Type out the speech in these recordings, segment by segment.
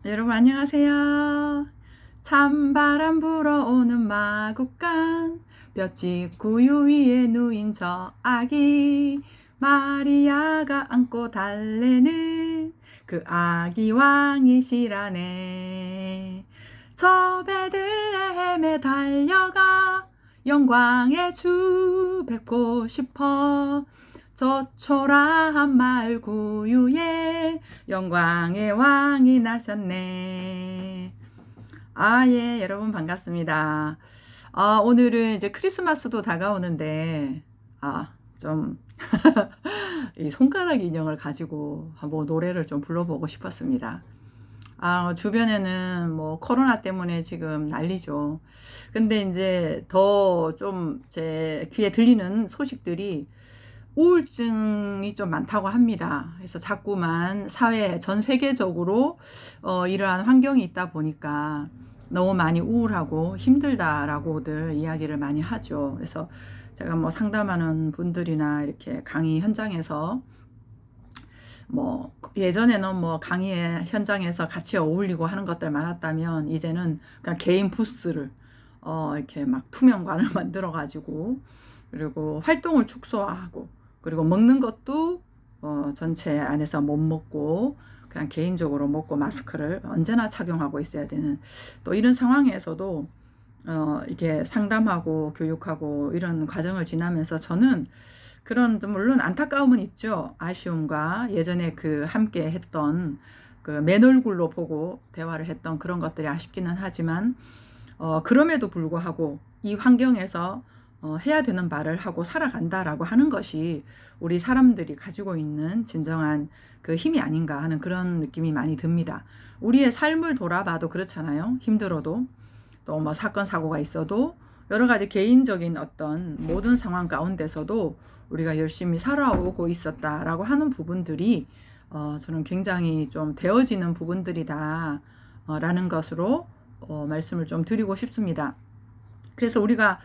여러분 안녕하세요. 찬바람 불어오는 마국간 볏짚 구유 위에 누인 저 아기 마리아가 안고 달래는 그 아기 왕이시라네. 저 베들레헴에 달려가 영광의 주 뵙고 싶어. 저 초라한 마을 구유에 영광의 왕이 나셨네. 예, 여러분 반갑습니다. 오늘은 이제 크리스마스도 다가오는데, 좀, 이 손가락 인형을 가지고 한번 노래를 좀 불러보고 싶었습니다. 주변에는 뭐 코로나 때문에 지금 난리죠. 근데 이제 더 좀 제 귀에 들리는 소식들이 우울증이 좀 많다고 합니다. 그래서 자꾸만 사회 전 세계적으로 이러한 환경이 있다 보니까 너무 많이 우울하고 힘들다라고들 이야기를 많이 하죠. 그래서 제가 뭐 상담하는 분들이나 이렇게 강의 현장에서 뭐 예전에는 뭐 강의 현장에서 같이 어울리고 하는 것들 많았다면 이제는 그냥 개인 부스를 이렇게 막 투명관을 만들어 가지고 그리고 활동을 축소하고 그리고 먹는 것도 전체 안에서 못 먹고 그냥 개인적으로 먹고 마스크를 언제나 착용하고 있어야 되는 또 이런 상황에서도 이게 상담하고 교육하고 이런 과정을 지나면서 저는 그런 물론 안타까움은 있죠. 아쉬움과 예전에 그 함께 했던 그 맨 얼굴로 보고 대화를 했던 그런 것들이 아쉽기는 하지만 그럼에도 불구하고 이 환경에서 해야 되는 말을 하고 살아간다라고 하는 것이 우리 사람들이 가지고 있는 진정한 그 힘이 아닌가 하는 그런 느낌이 많이 듭니다. 우리의 삶을 돌아봐도 그렇잖아요. 힘들어도 또 뭐 사건 사고가 있어도 여러 가지 개인적인 어떤 모든 상황 가운데서도 우리가 열심히 살아오고 있었다라고 하는 부분들이 저는 굉장히 좀 되어지는 부분들이다 라는 것으로 말씀을 좀 드리고 싶습니다. 그래서 우리가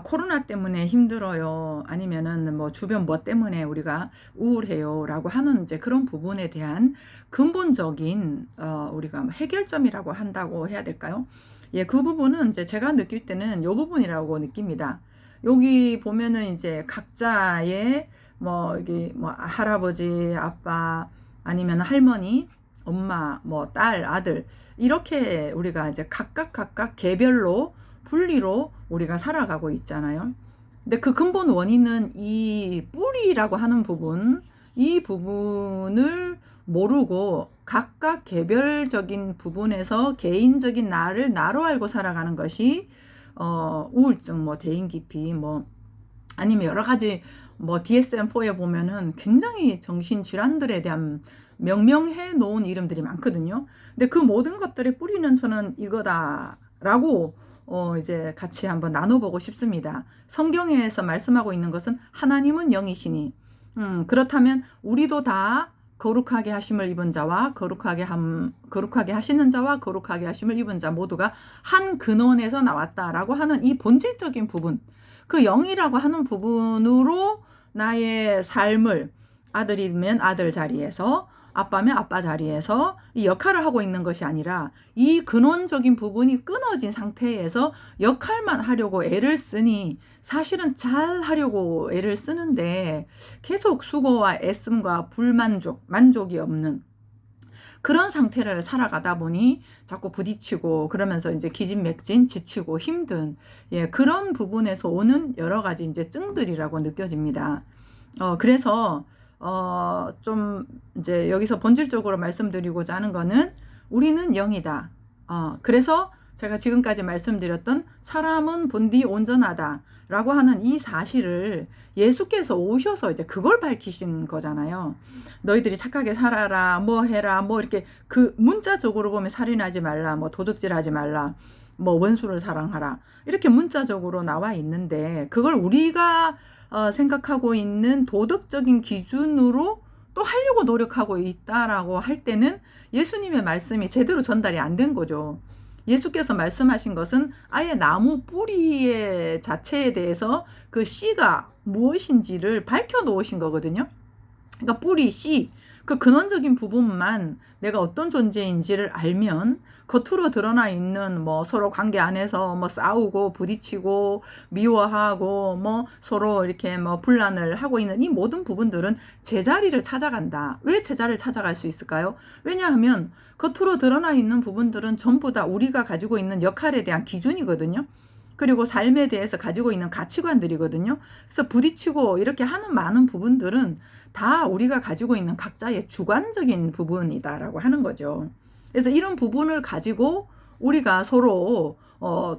코로나 때문에 힘들어요. 아니면은 뭐 주변 뭐 때문에 우리가 우울해요. 라고 하는 이제 그런 부분에 대한 근본적인 우리가 해결점이라고 한다고 해야 될까요? 예, 그 부분은 이제 제가 느낄 때는 요 부분이라고 느낍니다. 여기 보면은 이제 각자의 뭐 여기 뭐 할아버지, 아빠 아니면 할머니, 엄마, 뭐 딸, 아들 이렇게 우리가 이제 각각 개별로 분리로 우리가 살아가고 있잖아요. 근데 그 근본 원인은 이 뿌리라고 하는 부분, 이 부분을 모르고 각각 개별적인 부분에서 개인적인 나를 나로 알고 살아가는 것이 우울증, 뭐 대인기피, 뭐 아니면 여러 가지 뭐 DSM-4에 보면은 굉장히 정신질환들에 대한 명명해 놓은 이름들이 많거든요. 근데 그 모든 것들의 뿌리는 저는 이거다라고 이제 같이 한번 나눠보고 싶습니다. 성경에서 말씀하고 있는 것은 하나님은 영이시니, 그렇다면 우리도 다 거룩하게 하심을 입은 자와 거룩하게 하시는 자와 거룩하게 하심을 입은 자 모두가 한 근원에서 나왔다라고 하는 이 본질적인 부분, 그 영이라고 하는 부분으로 나의 삶을 아들이면 아들 자리에서 아빠면 아빠 자리에서 이 역할을 하고 있는 것이 아니라 이 근원적인 부분이 끊어진 상태에서 역할만 하려고 애를 쓰니 사실은 잘 하려고 애를 쓰는데 계속 수고와 애씀과 만족이 없는 그런 상태를 살아가다 보니 자꾸 부딪히고 그러면서 이제 기진맥진 지치고 힘든 그런 부분에서 오는 여러 가지 이제 증들이라고 느껴집니다. 그래서 좀 이제 여기서 본질적으로 말씀드리고자 하는 거는 우리는 영이다. 그래서 제가 지금까지 말씀드렸던 사람은 본디 온전하다 라고 하는 이 사실을 예수께서 오셔서 이제 그걸 밝히신 거잖아요. 너희들이 착하게 살아라, 뭐 해라, 뭐 이렇게 그 문자적으로 보면 살인하지 말라, 뭐 도둑질하지 말라, 뭐 원수를 사랑하라. 이렇게 문자적으로 나와 있는데 그걸 우리가 생각하고 있는 도덕적인 기준으로 또 하려고 노력하고 있다라고 할 때는 예수님의 말씀이 제대로 전달이 안 된 거죠. 예수께서 말씀하신 것은 아예 나무 뿌리의 자체에 대해서 그 씨가 무엇인지를 밝혀 놓으신 거거든요. 그러니까 뿌리, 씨, 그 근원적인 부분만 내가 어떤 존재인지를 알면 겉으로 드러나 있는 뭐 서로 관계 안에서 뭐 싸우고 부딪히고 미워하고 뭐 서로 이렇게 뭐 분란을 하고 있는 이 모든 부분들은 제자리를 찾아간다. 왜 제자리를 찾아갈 수 있을까요? 왜냐하면 겉으로 드러나 있는 부분들은 전부 다 우리가 가지고 있는 역할에 대한 기준이거든요. 그리고 삶에 대해서 가지고 있는 가치관들이거든요. 그래서 부딪히고 이렇게 하는 많은 부분들은 다 우리가 가지고 있는 각자의 주관적인 부분이다라고 하는 거죠. 그래서 이런 부분을 가지고 우리가 서로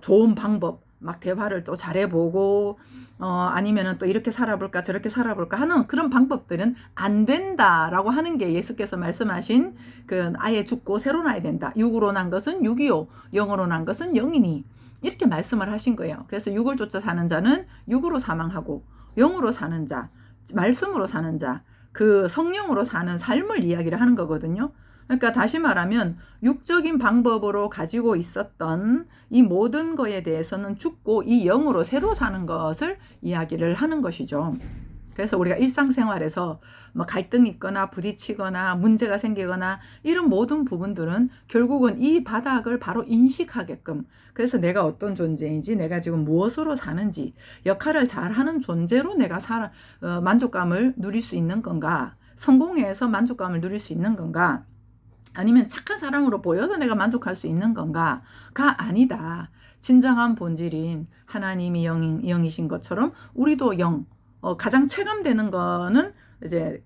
좋은 방법, 막 대화를 또 잘해보고 아니면은 또 이렇게 살아볼까 저렇게 살아볼까 하는 그런 방법들은 안 된다라고 하는 게 예수께서 말씀하신 그 아예 죽고 새로 나야 된다. 육으로 난 것은 육이요, 영으로 난 것은 영이니. 이렇게 말씀을 하신 거예요. 그래서 육을 쫓아 사는 자는 육으로 사망하고 영으로 사는 자, 말씀으로 사는 자, 그 성령으로 사는 삶을 이야기를 하는 거거든요. 그러니까 다시 말하면 육적인 방법으로 가지고 있었던 이 모든 거에 대해서는 죽고 이 영으로 새로 사는 것을 이야기를 하는 것이죠. 그래서 우리가 일상생활에서 뭐 갈등이 있거나 부딪히거나 문제가 생기거나 이런 모든 부분들은 결국은 이 바닥을 바로 인식하게끔, 그래서 내가 어떤 존재인지, 내가 지금 무엇으로 사는지, 역할을 잘하는 존재로 내가 만족감을 누릴 수 있는 건가, 성공해서 만족감을 누릴 수 있는 건가, 아니면 착한 사람으로 보여서 내가 만족할 수 있는 건가가 아니다. 진정한 본질인 하나님이 영이신 것처럼 우리도 영, 가장 체감되는 거는 이제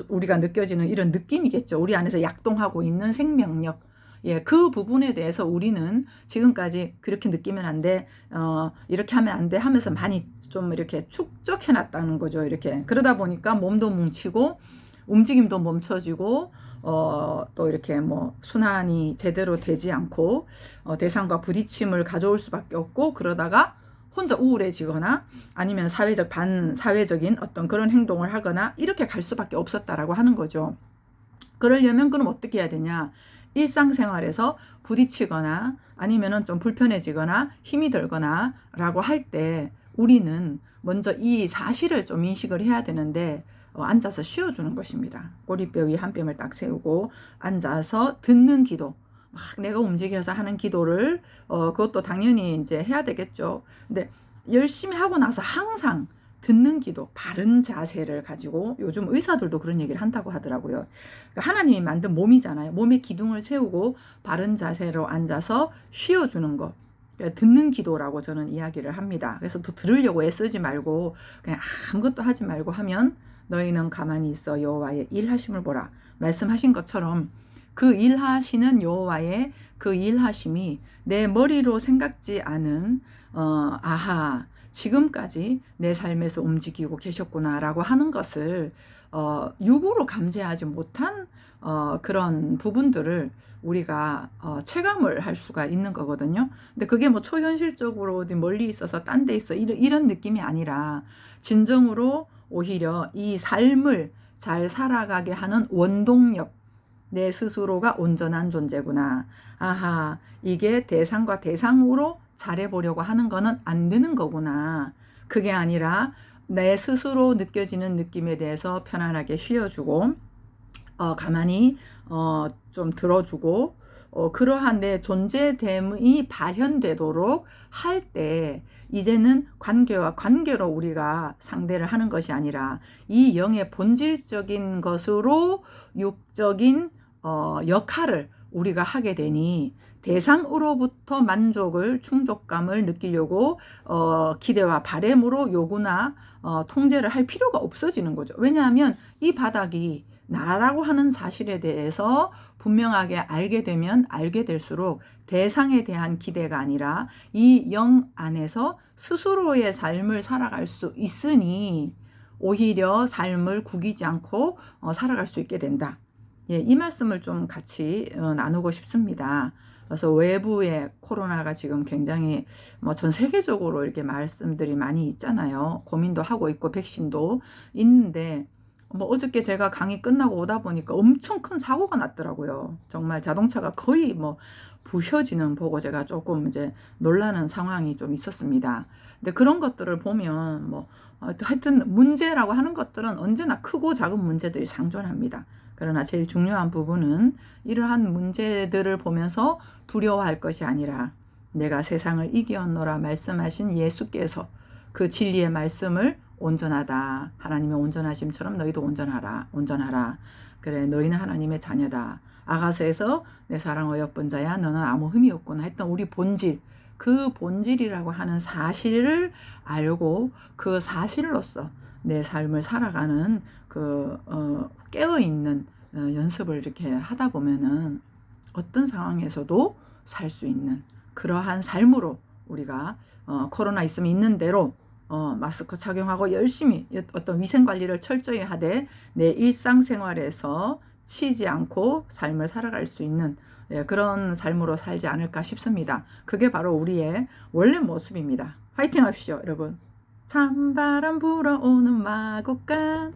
우리가 느껴지는 이런 느낌이겠죠. 우리 안에서 약동하고 있는 생명력. 예, 그 부분에 대해서 우리는 지금까지 그렇게 느끼면 안 돼, 이렇게 하면 안 돼 하면서 많이 좀 이렇게 축적해 놨다는 거죠. 이렇게. 그러다 보니까 몸도 뭉치고, 움직임도 멈춰지고, 또 이렇게 뭐 순환이 제대로 되지 않고, 대상과 부딪힘을 가져올 수밖에 없고, 그러다가 혼자 우울해지거나 아니면 반사회적인 어떤 그런 행동을 하거나 이렇게 갈 수밖에 없었다라고 하는 거죠. 그러려면 그럼 어떻게 해야 되냐? 일상생활에서 부딪히거나 아니면은 좀 불편해지거나 힘이 들거나 라고 할 때 우리는 먼저 이 사실을 좀 인식을 해야 되는데, 앉아서 쉬어주는 것입니다. 꼬리뼈 위에 한 뼘을 딱 세우고 앉아서 듣는 기도, 막 내가 움직여서 하는 기도를 그것도 당연히 이제 해야 되겠죠. 근데 열심히 하고 나서 항상 듣는 기도, 바른 자세를 가지고, 요즘 의사들도 그런 얘기를 한다고 하더라고요. 그러니까 하나님이 만든 몸이잖아요. 몸에 기둥을 세우고 바른 자세로 앉아서 쉬어주는 것, 그러니까 듣는 기도라고 저는 이야기를 합니다. 그래서 또 들으려고 애쓰지 말고 그냥 아무것도 하지 말고 하면, 너희는 가만히 있어 여호와의 일하심을 보라 말씀하신 것처럼, 그 일하시는 여호와의 그 일하심이 내 머리로 생각지 않은 아하, 지금까지 내 삶에서 움직이고 계셨구나 라고 하는 것을 육으로 감지하지 못한 그런 부분들을 우리가 체감을 할 수가 있는 거거든요. 근데 그게 뭐 초현실적으로 어디 멀리 있어서 딴 데 있어 이런 느낌이 아니라, 진정으로 오히려 이 삶을 잘 살아가게 하는 원동력, 내 스스로가 온전한 존재구나. 아하, 이게 대상과 대상으로 잘해보려고 하는 거는 안 되는 거구나. 그게 아니라 내 스스로 느껴지는 느낌에 대해서 편안하게 쉬어주고, 가만히 좀 들어주고, 그러한 내 존재됨이 발현되도록 할 때, 이제는 관계와 관계로 우리가 상대를 하는 것이 아니라 이 영의 본질적인 것으로 육적인 역할을 우리가 하게 되니, 대상으로부터 만족을, 충족감을 느끼려고 기대와 바램으로 요구나 통제를 할 필요가 없어지는 거죠. 왜냐하면 이 바닥이 나라고 하는 사실에 대해서 분명하게 알게 되면 알게 될수록 대상에 대한 기대가 아니라 이 영 안에서 스스로의 삶을 살아갈 수 있으니, 오히려 삶을 구기지 않고 살아갈 수 있게 된다. 예, 이 말씀을 좀 같이 나누고 싶습니다. 그래서 외부에 코로나가 지금 굉장히 뭐 전 세계적으로 이렇게 말씀들이 많이 있잖아요. 고민도 하고 있고 백신도 있는데, 뭐 어저께 제가 강의 끝나고 오다 보니까 엄청 큰 사고가 났더라고요. 정말 자동차가 거의 뭐 부셔지는 보고 제가 조금 이제 놀라는 상황이 좀 있었습니다. 근데 그런 것들을 보면 뭐 하여튼 문제라고 하는 것들은 언제나 크고 작은 문제들이 상존합니다. 그러나 제일 중요한 부분은 이러한 문제들을 보면서 두려워할 것이 아니라 내가 세상을 이기었노라 말씀하신 예수께서 그 진리의 말씀을 온전하다. 하나님의 온전하심처럼 너희도 온전하라. 그래, 너희는 하나님의 자녀다. 아가서에서 내 사랑 어여쁜 자야 너는 아무 흠이 없구나 했던 우리 본질, 그 본질이라고 하는 사실을 알고 그 사실로서 내 삶을 살아가는 그 깨어있는 연습을 이렇게 하다 보면은 어떤 상황에서도 살 수 있는 그러한 삶으로 우리가 코로나 있으면 있는 대로 마스크 착용하고 열심히 어떤 위생관리를 철저히 하되 내 일상생활에서 치지 않고 삶을 살아갈 수 있는 그런 삶으로 살지 않을까 싶습니다. 그게 바로 우리의 원래 모습입니다. 화이팅 합시오, 여러분. 찬바람 불어오는 마곡간